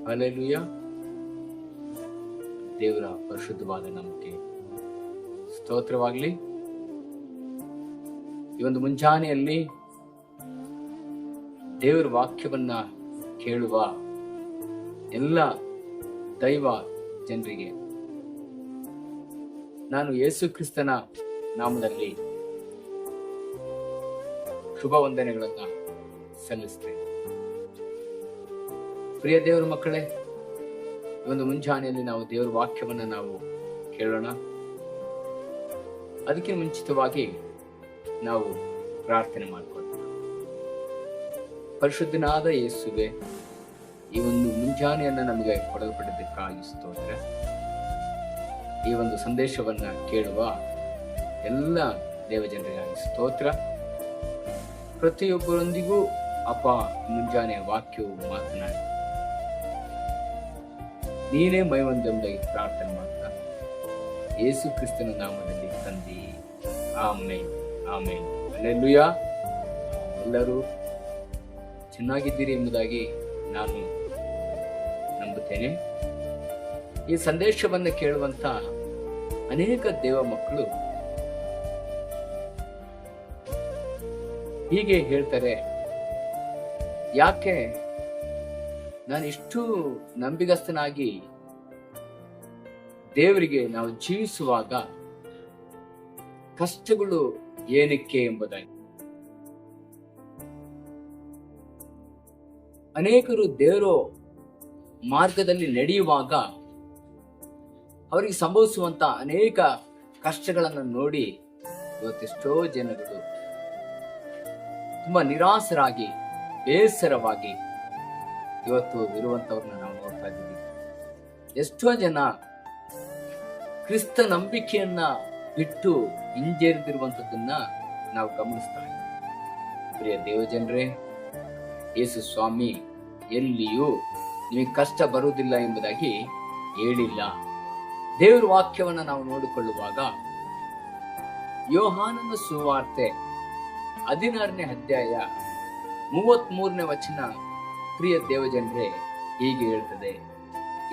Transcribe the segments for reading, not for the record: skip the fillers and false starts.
Hallelujah. ದೇವರ ಪರಿಶುದ್ಧವಾದ ನಮಗೆ ಸ್ತೋತ್ರವಾಗಲಿ. ಈ ಒಂದು ಮುಂಜಾನೆಯಲ್ಲಿ ದೇವರ ವಾಕ್ಯವನ್ನ ಕೇಳುವ ಎಲ್ಲ ದೈವ ಜನರಿಗೆ ನಾನು ಯೇಸು ಕ್ರಿಸ್ತನ ನಾಮದಲ್ಲಿ ಶುಭ ವಂದನೆಗಳನ್ನ ಸಲ್ಲಿಸ್ತೇನೆ. ಪ್ರಿಯ ದೇವರ ಮಕ್ಕಳೇ, ಈ ಒಂದು ಮುಂಜಾನೆಯಲ್ಲಿ ನಾವು ದೇವರ ವಾಕ್ಯವನ್ನ ನಾವು ಕೇಳೋಣ. ಅದಕ್ಕೆ ಮುಂಚಿತವಾಗಿ ನಾವು ಪ್ರಾರ್ಥನೆ ಮಾಡಿಕೊಳ್ಳೋಣ. ಪರಿಶುದ್ಧನಾದ ಯೇಸುವೆ, ಈ ಒಂದು ಮುಂಜಾನೆಯನ್ನ ನಮಗೆ ಕೊಡಲ್ಪಟ್ಟಿದ್ದಕ್ಕಾಗಿ ಸ್ತೋತ್ರ. ಈ ಒಂದು ಸಂದೇಶವನ್ನ ಕೇಳುವ ಎಲ್ಲ ದೇವಜನರಿಗಾಗಿ ಸ್ತೋತ್ರ. ಪ್ರತಿಯೊಬ್ಬರೊಂದಿಗೂ ಅಪ್ಪ ಮುಂಜಾನೆ ವಾಕ್ಯವು ಮಾತನಾಡಿ ನೀನೇ ಮೈವಂದೆಂಬುದಾಗಿ ಪ್ರಾರ್ಥನೆ ಮಾಡ್ತಾ ಯೇಸು ಕ್ರಿಸ್ತನ ನಾಮದಲ್ಲಿ ತಂದಿ, ಆಮೆನ್, ಆಮೆನ್. ಹಲ್ಲೆಲೂಯಾ. ಎಲ್ಲರೂ ಚೆನ್ನಾಗಿದ್ದೀರಿ ಎಂಬುದಾಗಿ ನಾನು ನಂಬುತ್ತೇನೆ. ಈ ಸಂದೇಶವನ್ನು ಕೇಳುವಂತ ಅನೇಕ ದೇವ ಮಕ್ಕಳು ಹೀಗೆ ಹೇಳ್ತಾರೆ, ಯಾಕೆ ನಾನು ಇಷ್ಟು ನಂಬಿಗಸ್ತನಾಗಿ ದೇವರಿಗೆ ನಾವು ಜೀವಿಸುವಾಗ ಕಷ್ಟಗಳು ಏನಕ್ಕೆ ಎಂಬುದಾಗಿ. ಅನೇಕರು ದೇವರ ಮಾರ್ಗದಲ್ಲಿ ನಡೆಯುವಾಗ ಅವರಿಗೆ ಸಂಭವಿಸುವಂತ ಅನೇಕ ಕಷ್ಟಗಳನ್ನು ನೋಡಿ ಇವತ್ತೆಷ್ಟೋ ಜನಗಳು ತುಂಬಾ ನಿರಾಸರಾಗಿ ಬೇಸರವಾಗಿ ಇವತ್ತು ಇರುವಂತವ್ರನ್ನ ನಾವು ನೋಡ್ತಾ ಇದ್ದೀವಿ. ಎಷ್ಟೋ ಜನ ಕ್ರಿಸ್ತ ನಂಬಿಕೆಯನ್ನ ಬಿಟ್ಟು ಹಿಂಜರಿದಿರುವಂತದ್ದನ್ನ ನಾವು ಗಮನಿಸ್ತಾ ಇದ್ದೀವಿ. ಪ್ರಿಯ ದೇವಜನರೇ, ಯೇಸು ಸ್ವಾಮಿ ಎಲ್ಲಿಯೂ ನಿಮಗೆ ಕಷ್ಟ ಬರುವುದಿಲ್ಲ ಎಂಬುದಾಗಿ ಹೇಳಿಲ್ಲ. ದೇವರ ವಾಕ್ಯವನ್ನ ನಾವು ನೋಡಿಕೊಳ್ಳುವಾಗ ಯೋಹಾನನ ಸುವಾರ್ತೆ 16ನೇ ಅಧ್ಯಾಯ 33ನೇ ವಚನ ಪ್ರಿಯ ದೇವಜನರೇ ಹೀಗೆ ಹೇಳ್ತದೆ.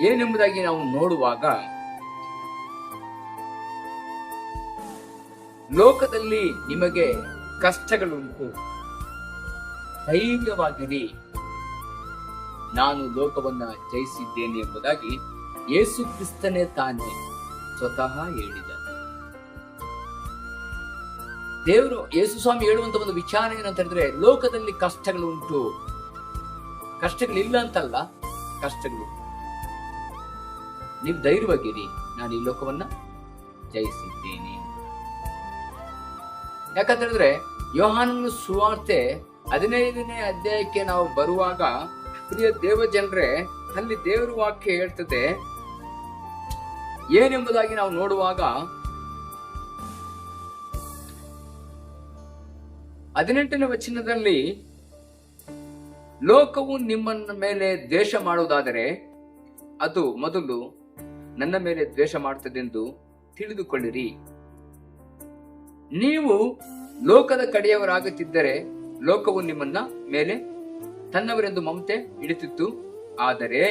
ಏನೆಂಬುದಾಗಿ ನಾವು ನೋಡುವಾಗ, ಲೋಕದಲ್ಲಿ ನಿಮಗೆ ಕಷ್ಟಗಳುಂಟು, ಧೈರ್ಯವಾಗಿರಿ, ನಾನು ಲೋಕವನ್ನ ಜಯಿಸಿದ್ದೇನೆ ಎಂಬುದಾಗಿ ಯೇಸು ಕ್ರಿಸ್ತನೇ ತಾನೇ ಸ್ವತಃ ಹೇಳಿದ. ದೇವರು ಯೇಸು ಸ್ವಾಮಿ ಹೇಳುವಂತ ಒಂದು ವಿಚಾರ ಏನಂತ ಹೇಳಿದ್ರೆ, ಲೋಕದಲ್ಲಿ ಕಷ್ಟಗಳುಂಟು. ಕಷ್ಟಗಳಿಲ್ಲ ಅಂತಲ್ಲ, ಕಷ್ಟಗಳು. ನೀವು ಧೈರ್ಯವಾಗಿರಿ, ನಾನು ಈ ಲೋಕವನ್ನ ಜಯಿಸಿದ್ದೇನೆ. ಯಾಕಂತ ಹೇಳಿದ್ರೆ ಯೋಹಾನನ ಸುವಾರ್ತೆ 15ನೇ ಅಧ್ಯಾಯಕ್ಕೆ ನಾವು ಬರುವಾಗ, ಪ್ರಿಯ ದೇವ ಜನರೇ, ಅಲ್ಲಿ ದೇವರ ವಾಕ್ಯ ಹೇಳ್ತದೆ ಏನೆಂಬುದಾಗಿ ನಾವು ನೋಡುವಾಗ 18ನೇ ವಚನದಲ್ಲಿ, ಲೋಕವು ನಿಮ್ಮ ಮೇಲೆ ದ್ವೇಷ ಮಾಡುವುದಾದರೆ ಅದು ಮೊದಲು ನನ್ನ ಮೇಲೆ ದ್ವೇಷ ಮಾಡುತ್ತದೆಂದು ತಿಳಿದುಕೊಳ್ಳಿರಿ. ನೀವು ಲೋಕದ ಕಡೆಯವರಾಗುತ್ತಿದ್ದರೆ ಲೋಕವು ನಿಮ್ಮನ್ನ ಮೇಲೆ ತನ್ನವರೆಂದು ಮಮತೆ ಹಿಡಿತಿತ್ತು. ಆದರೆ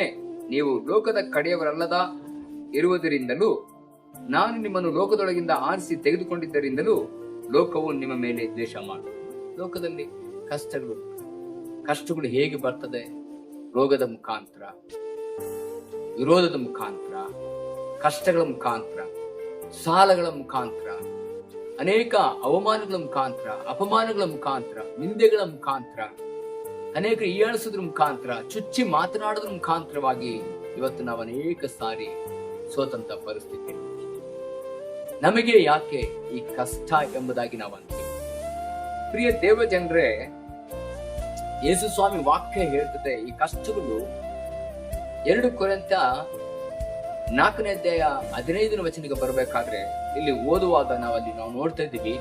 ನೀವು ಲೋಕದ ಕಡೆಯವರಲ್ಲದ ಇರುವುದರಿಂದಲೂ ನಾನು ನಿಮ್ಮನ್ನು ಲೋಕದೊಳಗಿಂದ ಆರಿಸಿ ತೆಗೆದುಕೊಂಡಿದ್ದರಿಂದಲೂ ಲೋಕವು ನಿಮ್ಮ ಮೇಲೆ ದ್ವೇಷ ಮಾಡುತ್ತದೆ. ಲೋಕದಲ್ಲಿ ಕಷ್ಟಗಳು ಹೇಗೆ ಬರ್ತದೆ? ರೋಗದ ಮುಖಾಂತರ, ವಿರೋಧದ ಮುಖಾಂತರ, ಕಷ್ಟಗಳ ಮುಖಾಂತರ, ಸಾಲಗಳ ಮುಖಾಂತರ, ಅನೇಕ ಅವಮಾನಗಳ ಮುಖಾಂತರ, ಅಪಮಾನಗಳ ಮುಖಾಂತರ, ನಿಂದೆಗಳ ಮುಖಾಂತರ, ಅನೇಕ ಹೀಯಾಳಿಸೋದ್ರ ಮುಖಾಂತರ, ಚುಚ್ಚಿ ಮಾತನಾಡೋದ್ರ ಮುಖಾಂತರವಾಗಿ ಇವತ್ತು ನಾವು ಅನೇಕ ಸಾರಿ ಸೋತಂತ ಪರಿಸ್ಥಿತಿ. ನಮಗೆ ಯಾಕೆ ಈ ಕಷ್ಟ ಎಂಬುದಾಗಿ ನಾವು ಅಂತೀವಿ. ಪ್ರಿಯ ದೇವ ಜನರೇ, ಯೇಸು ಸ್ವಾಮಿ ವಾಕ್ಯ ಹೇಳ್ತದೆ, ಈ ಕಷ್ಟಗಳು 2 ಕೊರಿಂಥ 4ನೇ ಅಧ್ಯಾಯ 15ನೇ ವಚನಕ್ಕೆ ಬರಬೇಕಾದ್ರೆ ಇಲ್ಲಿ ಓದುವಾಗ ನಾವು ನೋಡ್ತಾ ಇದ್ದೀವಿ,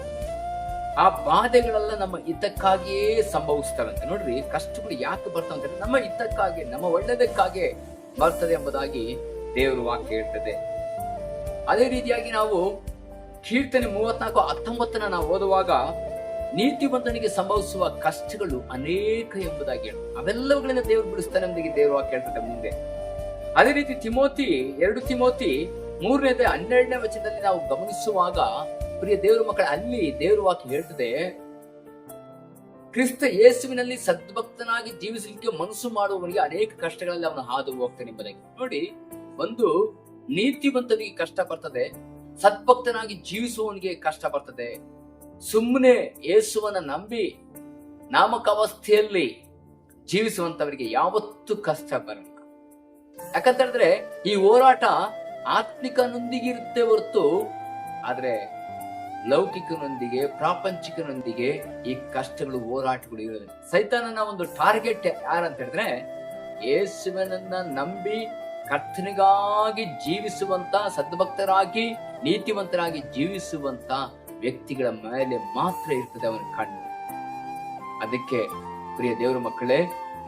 ಆ ಬಾಧೆಗಳೆಲ್ಲ ನಮ್ಮ ಹಿತಕ್ಕಾಗಿಯೇ ಸಂಭವಿಸ್ತಾರಂತೆ. ನೋಡ್ರಿ, ಕಷ್ಟಗಳು ಯಾಕೆ ಬರ್ತಾವಂತ ನಮ್ಮ ಹಿತಕ್ಕಾಗಿ, ನಮ್ಮ ಒಳ್ಳೆದಕ್ಕಾಗಿ ಬರ್ತದೆ ಎಂಬುದಾಗಿ ದೇವರು ವಾಕ್ಯ ಹೇಳ್ತದೆ. ಅದೇ ರೀತಿಯಾಗಿ ನಾವು ಕೀರ್ತನೆ 34:19 ನಾವು ಓದುವಾಗ, ನೀತಿವಂತನಿಗೆ ಸಂಭವಿಸುವ ಕಷ್ಟಗಳು ಅನೇಕ ಎಂಬುದಾಗಿ ಹೇಳು, ಅವೆಲ್ಲವುಗಳಿಂದ ದೇವರು ಬಿಡಿಸ್ತಾನೆ ಎಂಬುದಾಗಿ ದೇವರು ವಾಕ್ಯ ಹೇಳ್ತದೆ. ಮುಂದೆ ಅದೇ ರೀತಿ ತಿಮೋತಿ 2 ತಿಮೋತಿ 3:12 ವಚನದಲ್ಲಿ ನಾವು ಗಮನಿಸುವಾಗ ಪ್ರಿಯ ದೇವರ ಮಕ್ಕಳ, ಅಲ್ಲಿ ದೇವರ ವಾಕ್ಯ ಹೇಳ್ತದೆ, ಕ್ರಿಸ್ತ ಯೇಸುವಿನಲ್ಲಿ ಸದ್ಭಕ್ತನಾಗಿ ಜೀವಿಸಲಿಕ್ಕೆ ಮನಸ್ಸು ಮಾಡುವವನಿಗೆ ಅನೇಕ ಕಷ್ಟಗಳಲ್ಲಿ ಅವನು ಹಾದು ಹೋಗ್ತಾನೆ ಎಂಬುದಾಗಿ. ನೋಡಿ, ಒಂದು ನೀತಿವಂತನಿಗೆ ಕಷ್ಟ ಬರ್ತದೆ, ಸದ್ಭಕ್ತನಾಗಿ ಜೀವಿಸುವವನಿಗೆ ಕಷ್ಟ ಬರ್ತದೆ. ಸುಮ್ಮನೆ ಯೇಸುವನ್ನ ನಂಬಿ ನಾಮಕಾವಸ್ಥೆಯಲ್ಲಿ ಜೀವಿಸುವಂತವರಿಗೆ ಯಾವತ್ತೂ ಕಷ್ಟ ಬರಲ್ಲ. ಯಾಕಂತಂದ್ರೆ ಈ ಹೋರಾಟ ಆತ್ಮಿಕನೊಂದಿಗಿರುತ್ತೆ ಹೊರತು, ಆದ್ರೆ ಲೌಕಿಕನೊಂದಿಗೆ, ಪ್ರಾಪಂಚಿಕನೊಂದಿಗೆ ಈ ಕಷ್ಟಗಳು, ಹೋರಾಟಗಳು ಇರೋದಿಲ್ಲ. ಸೈತಾನನ ಒಂದು ಟಾರ್ಗೆಟ್ ಯಾರಂತ ಹೇಳಿದ್ರೆ, ಯೇಸುವನನ್ನ ನಂಬಿ ಕರ್ತನಿಗಾಗಿ ಜೀವಿಸುವಂತ, ಸದ್ಭಕ್ತರಾಗಿ ನೀತಿವಂತರಾಗಿ ಜೀವಿಸುವಂತ ವ್ಯಕ್ತಿಗಳ ಮೇಲೆ ಮಾತ್ರ ಇರ್ತದೆ ಅವನ ಕಣ್ಣು. ಅದಕ್ಕೆ ಪ್ರಿಯ ದೇವರ ಮಕ್ಕಳೇ,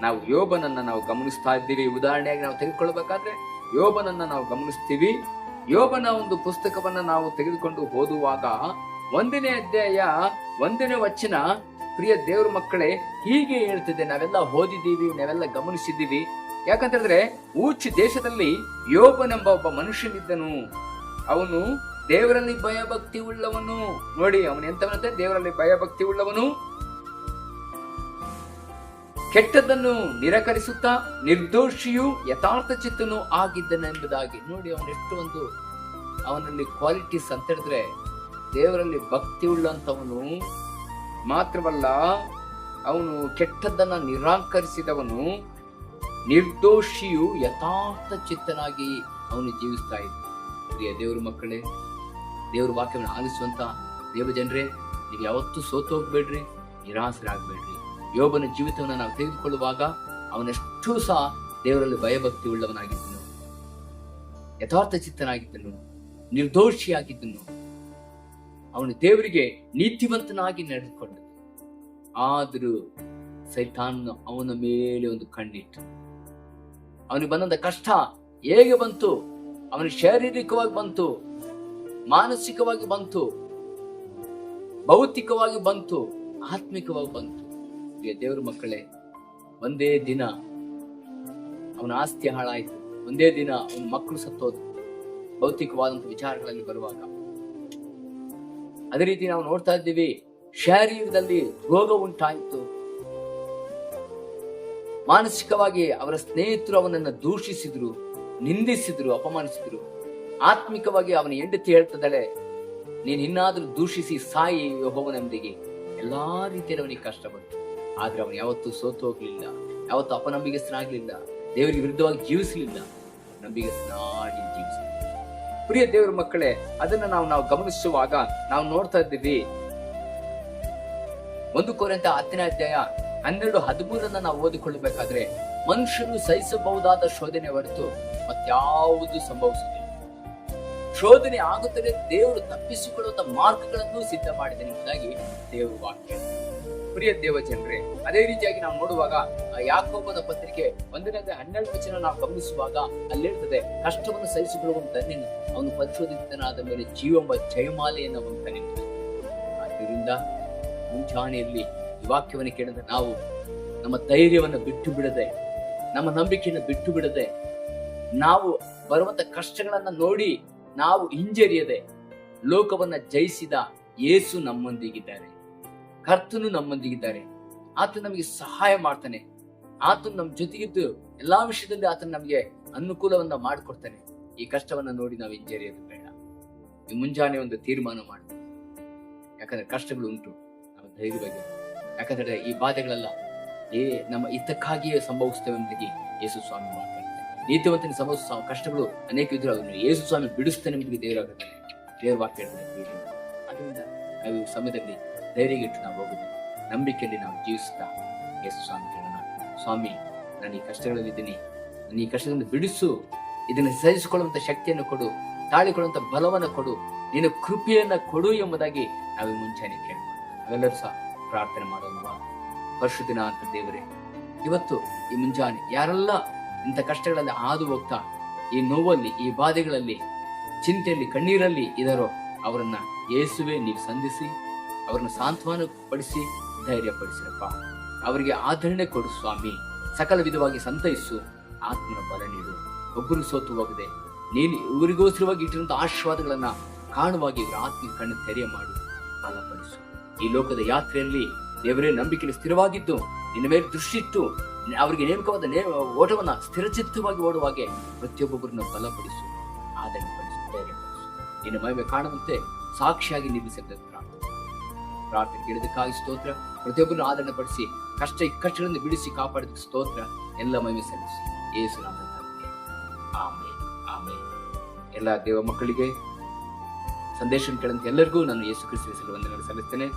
ನಾವು ಯೋಬನನ್ನ ನಾವು ಗಮನಿಸ್ತಾ ಇದ್ದೀವಿ. ಉದಾಹರಣೆಯಾಗಿ ನಾವು ತೆಗೆದುಕೊಳ್ಬೇಕಾದ್ರೆ ಯೋಬನನ್ನ ನಾವು ಗಮನಿಸ್ತೀವಿ. ಯೋಬನ ಒಂದು ಪುಸ್ತಕವನ್ನ ನಾವು ತೆಗೆದುಕೊಂಡು ಓದುವಾಗ 1ನೇ ಅಧ್ಯಾಯ 1ನೇ ವಚನ ಪ್ರಿಯ ದೇವರ ಮಕ್ಕಳೇ ಹೀಗೆ ಹೇಳ್ತಿದೆ. ನಾವೆಲ್ಲ ಓದಿದ್ದೀವಿ, ನಾವೆಲ್ಲ ಗಮನಿಸಿದ್ದೀವಿ. ಯಾಕಂತಂದ್ರೆ ಊಚ್ ದೇಶದಲ್ಲಿ ಯೋಬನೆಂಬ ಒಬ್ಬ ಮನುಷ್ಯನಿದ್ದನು. ಅವನು ದೇವರಲ್ಲಿ ಭಯಭಕ್ತಿ ಉಳ್ಳವನು. ನೋಡಿ, ಅವನು ಎಂತವನಂತೆ? ದೇವರಲ್ಲಿ ಭಯಭಕ್ತಿ ಉಳ್ಳವನು, ಕೆಟ್ಟದ್ದನ್ನು ನಿರಾಕರಿಸುತ್ತಾ ನಿರ್ದೋಷಿಯು ಯಥಾರ್ಥ ಚಿತ್ತನು ಆಗಿದ್ದನೆಂಬುದಾಗಿ. ನೋಡಿ, ಅವನೆಷ್ಟು ಅವನಲ್ಲಿ ಕ್ವಾಲಿಟೀಸ್ ಅಂತ ಹೇಳಿದ್ರೆ, ದೇವರಲ್ಲಿ ಭಕ್ತಿ ಉಳ್ಳಂತವನು ಮಾತ್ರವಲ್ಲ, ಅವನು ಕೆಟ್ಟದ್ದನ್ನ ನಿರಾಕರಿಸಿದವನು, ನಿರ್ದೋಷಿಯು ಯಥಾರ್ಥ ಚಿತ್ತನಾಗಿ ಅವನು ಜೀವಿಸ್ತಾ ಇದ್ದ. ಪ್ರಿಯ ದೇವರ ಮಕ್ಕಳೇ, ದೇವರ ವಾಕ್ಯವನ್ನು ಆಲಿಸುವಂತ ದೇವ ಜನರೇ, ನೀವು ಯಾವತ್ತೂ ಸೋತು ಹೋಗ್ಬೇಡ್ರಿ, ನಿರಾಸರಾಗಬೇಡ್ರಿ. ಯೋಬನ ಜೀವಿತವನ್ನು ನಾವು ತೆಗೆದುಕೊಳ್ಳುವಾಗ ಅವನೆಷ್ಟು ಸಹ ದೇವರಲ್ಲಿ ಭಯಭಕ್ತಿ ಉಳ್ಳವನಾಗಿದ್ದನು, ಯಥಾರ್ಥ ಚಿತ್ತನಾಗಿದ್ದನು, ನಿರ್ದೋಷಿಯಾಗಿದ್ದನು. ಅವನು ದೇವರಿಗೆ ನೀತಿವಂತನಾಗಿ ನಡೆದುಕೊಂಡ. ಆದರೂ ಸೈತಾನ್ ಅವನ ಮೇಲೆ ಒಂದು ಕಣ್ಣಿಟ್ಟು, ಅವನಿಗೆ ಬಂದಂತ ಕಷ್ಟ ಹೇಗೆ ಬಂತು? ಅವನಿಗೆ ಶಾರೀರಿಕವಾಗಿ ಬಂತು, ಮಾನಸಿಕವಾಗಿ ಬಂತು, ಭೌತಿಕವಾಗಿ ಬಂತು, ಆತ್ಮಿಕವಾಗಿ ಬಂತು. ದೇವರ ಮಕ್ಕಳೇ, ಒಂದೇ ದಿನ ಅವನ ಆಸ್ತಿ ಹಾಳಾಯಿತು, ಒಂದೇ ದಿನ ಅವನ ಮಕ್ಕಳು ಸತ್ತೋದು, ಭೌತಿಕವಾದಂತ ವಿಚಾರಗಳಲ್ಲಿ ಬರುವಾಗ. ಅದೇ ರೀತಿ ನಾವು ನೋಡ್ತಾ ಇದ್ದೀವಿ, ಶಾರೀರದಲ್ಲಿ ರೋಗ ಉಂಟಾಯಿತು, ಮಾನಸಿಕವಾಗಿ ಅವರ ಸ್ನೇಹಿತರು ಅವನನ್ನು ದೂಷಿಸಿದ್ರು, ನಿಂದಿಸಿದ್ರು, ಅಪಮಾನಿಸಿದ್ರು. ಆತ್ಮಿಕವಾಗಿ ಅವನ ಹೆಂಡತಿ ಹೇಳ್ತದಳೆ, ನೀನ್ ಇನ್ನಾದ್ರೂ ದೂಷಿಸಿ ಸಾಯಿ ಯೆಹೋವನೆಂಬುದಿಗೆ. ಎಲ್ಲಾ ರೀತಿಯಲ್ಲಿ ಅವನಿಗೆ ಕಷ್ಟ ಬಂತು. ಆದ್ರೆ ಅವನು ಯಾವತ್ತೂ ಸೋತು ಹೋಗ್ಲಿಲ್ಲ, ಯಾವತ್ತೂ ಅಪನಂಬಿಕೆಸ್ತನಾಗ್ಲಿಲ್ಲ, ದೇವರಿಗೆ ವಿರುದ್ಧವಾಗಿ ಜೀವಿಸಲಿಲ್ಲ, ನಂಬಿಕೆಸ್ತನಾಗಿ ಜೀವಿಸಲಿಲ್ಲ. ಪ್ರಿಯ ದೇವರ ಮಕ್ಕಳೇ, ಅದನ್ನ ನಾವು ಗಮನಿಸುವಾಗ ನಾವು ನೋಡ್ತಾ ಇದ್ದೀವಿ. 1 ಕೊರಿಂಥ 10ನೇ ಅಧ್ಯಾಯ 12-13 ನಾವು ಓದಿಕೊಳ್ಳಬೇಕಾದ್ರೆ, ಮನುಷ್ಯನು ಸಹಿಸಬಹುದಾದ ಶೋಧನೆ ಹೊರತು ಮತ್ಯಾವುದು ಸಂಭವಿಸುವುದಿಲ್ಲ. ಶೋಧನೆ ಆಗುತ್ತದೆ, ದೇವರು ತಪ್ಪಿಸಿಕೊಳ್ಳುವಂತ ಮಾರ್ಗಗಳನ್ನು ಸಿದ್ಧ ಮಾಡಿದ್ದಾನೆ ಎಂಬುದಾಗಿ ದೇವರ ವಾಕ್ಯ. ಪ್ರಿಯ ದೇವ ಜನರೇ, ಅದೇ ರೀತಿಯಾಗಿ ನಾವು ನೋಡುವಾಗ ಯಾಕೋಬನ ಪತ್ರಿಕೆ 1:12 ನಾವು ಗಮನಿಸುವಾಗ ಅಲ್ಲಿ ಹೇಳ್ತದೆ, ಕಷ್ಟವನ್ನು ಸಹಿಸಿಕೊಳ್ಳುವಂತ ಧನ್ಯನು, ಅವನು ಪರಿಶೋಧಿತನಾದ ಮೇಲೆ ಜೀವೆಂಬ ಜಯಮಾಲೆಯನ್ನು ಹೊಂತಾನೆ. ಆದ್ದರಿಂದ ಮುಂಜಾನೆಯಲ್ಲಿ ಈ ವಾಕ್ಯವನ್ನು ಕೇಳಿದ ನಾವು ನಮ್ಮ ಧೈರ್ಯವನ್ನು ಬಿಟ್ಟು ಬಿಡದೆ, ನಮ್ಮ ನಂಬಿಕೆಯನ್ನು ಬಿಟ್ಟು ಬಿಡದೆ, ನಾವು ಬರುವಂತ ಕಷ್ಟಗಳನ್ನ ನೋಡಿ ನಾವು ಹಿಂಜರಿಯದೆ, ಲೋಕವನ್ನ ಜಯಿಸಿದ ಯೇಸು ನಮ್ಮೊಂದಿಗಿದ್ದಾರೆ, ಕರ್ತನು ನಮ್ಮೊಂದಿಗಿದ್ದಾರೆ. ಆತನು ನಮಗೆ ಸಹಾಯ ಮಾಡ್ತಾನೆ, ಆತನು ನಮ್ಮ ಜೊತೆಗಿದ್ದು ಎಲ್ಲಾ ವಿಷಯದಲ್ಲಿ ಆತನು ನಮಗೆ ಅನುಕೂಲವನ್ನ ಮಾಡಿಕೊಡ್ತಾನೆ. ಈ ಕಷ್ಟವನ್ನ ನೋಡಿ ನಾವು ಹಿಂಜರಿಯೋದು ಬೇಡ. ಈ ಮುಂಜಾನೆ ಒಂದು ತೀರ್ಮಾನ ಮಾಡಿ, ಯಾಕಂದ್ರೆ ಕಷ್ಟಗಳು ಉಂಟು, ನಾವು ಧೈರ್ಯವಾಗಿ, ಯಾಕಂದ್ರೆ ಈ ಬಾಧೆಗಳೆಲ್ಲ ನಮ್ಮ ಹಿತಕ್ಕಾಗಿಯೇ ಸಂಭವಿಸ್ತೇವೆ ಎಂಬುದಾಗಿ ಯೇಸು ಸ್ವಾಮಿ ಮಾತಾಡ್ತಾರೆ. ನೀತಿವಂತನ ಸಂಭವಿಸುವ ಕಷ್ಟಗಳು ಅನೇಕ ಇದ್ರು, ಅದನ್ನು ಯೇಸು ಸ್ವಾಮಿ ಬಿಡಿಸ್ತಾನೆ ಎಂಬುದಾಗಿ ದೇವರಾಗುತ್ತಾನೆ, ದೇವರ ವಾಕ್ಯ ಹೇಳ್ತಾರೆ. ಅದರಿಂದ ನಾವು ಈ ಸಮಯದಲ್ಲಿ ಧೈರ್ಯಗಿಟ್ಟು ನಾವು ಹೋಗುದು, ನಂಬಿಕೆಯಲ್ಲಿ ನಾವು ಜೀವಿಸ್ತಾ ಯೇಸು ಸ್ವಾಮಿ ಹೇಳೋಣ, ಸ್ವಾಮಿ ನಾನು ಈ ಕಷ್ಟಗಳಲ್ಲಿದ್ದೀನಿ, ನಾನು ಈ ಕಷ್ಟದಿಂದ ಬಿಡಿಸು, ಇದನ್ನು ಸಹಿಸಿಕೊಳ್ಳುವಂತ ಶಕ್ತಿಯನ್ನು ಕೊಡು, ತಾಳಿಕೊಳ್ಳುವಂತ ಬಲವನ್ನು ಕೊಡು, ನಿನ್ನ ಕೃಪೆಯನ್ನ ಕೊಡು ಎಂಬುದಾಗಿ ನಾವು ಮುಂಚೆನೆ ಕೇಳ್ಬೋದು. ಅವೆಲ್ಲರೂ ಸಹ ಪ್ರಾರ್ಥನೆ ಮಾಡೋಣ. ಪರಿಶುದ್ಧನ ಅಂತ ದೇವರೇ, ಇವತ್ತು ಈ ಮುಂಜಾನೆ ಯಾರೆಲ್ಲ ಇಂಥ ಕಷ್ಟಗಳಲ್ಲಿ ಹಾದು ಹೋಗ್ತಾ ಈ ನೋವಲ್ಲಿ, ಈ ಬಾಧೆಗಳಲ್ಲಿ, ಚಿಂತೆಯಲ್ಲಿ, ಕಣ್ಣೀರಲ್ಲಿ ಇದಾರೋ ಅವರನ್ನ ಯೇಸುವೆ ನೀವು ಸಂಧಿಸಿ ಅವರನ್ನು ಸಾಂತ್ವನ ಪಡಿಸಿ ಧೈರ್ಯಪಡಿಸಪ್ಪ. ಅವರಿಗೆ ಆದರಣೆ ಕೊಡು ಸ್ವಾಮಿ, ಸಕಲ ವಿಧವಾಗಿ ಸಂತೈಸು, ಆತ್ಮನ ಬಲ ನೀಡು. ಒಬ್ಬರು ಸೋತು ಹೋಗದೆ ನೀನು ಇವರಿಗೋಸ್ಕರವಾಗಿ ಇಟ್ಟಿರುವಂತ ಆಶೀರ್ವಾದಗಳನ್ನ ಕಾಣುವಾಗಿ ಇವರ ಆತ್ಮ ಕಣ್ಣು ತೆರೆಯ ಮಾಡು, ಬಲಪಡಿಸು. ಈ ಲೋಕದ ಯಾತ್ರೆಯಲ್ಲಿ ದೇವರೇ ನಂಬಿಕೆಯಲ್ಲಿ ಸ್ಥಿರವಾಗಿದ್ದು ನಿನ್ನ ಮೇಲೆ ದೃಷ್ಟಿಟ್ಟು ಅವರಿಗೆ ನೇಮಕವಾದ ಓಟವನ್ನ ಸ್ಥಿರಚಿತ್ತವಾಗಿ ಓಡುವಾಗೆ ಪ್ರತಿಯೊಬ್ಬೊಬ್ಬರನ್ನ ಬಲಪಡಿಸು, ಆದರಣೆಪಡಿಸು, ಧೈರ್ಯಪಡಿಸು. ನಿನ್ನ ಮಹಿಮೆ ಕಾಣುವಂತೆ ಸಾಕ್ಷಿಯಾಗಿ ನಿಲ್ಲಿಸಿದ ಪ್ರಾರ್ಥನೆ ಕೇಳಿದಕ್ಕಾಗಿ ಸ್ತೋತ್ರ. ಪ್ರತಿಯೊಬ್ಬರನ್ನು ಆದರಣೆ ಪಡಿಸಿ ಕಷ್ಟಗಳನ್ನು ಬಿಡಿಸಿ ಕಾಪಾಡಿದ ಸ್ತೋತ್ರ. ಎಲ್ಲ ಮಹಿಮೆ ಸಲ್ಲಿಸಿ ಯೇಸು ನಾಮದಲ್ಲಿ ಆಮೆನ್, ಆಮೆನ್. ಎಲ್ಲ ದೇವ ಮಕ್ಕಳಿಗೆ ಸಂದೇಶ ಕೇಳಂತ ಎಲ್ಲರಿಗೂ ನಾನು ಯೇಸು ಕ್ರಿಸ್ತನ ಹೆಸರಲ್ಲಿ ವಂದನೆಗಳನ್ನು ಸಲ್ಲಿಸ್ತೇನೆ.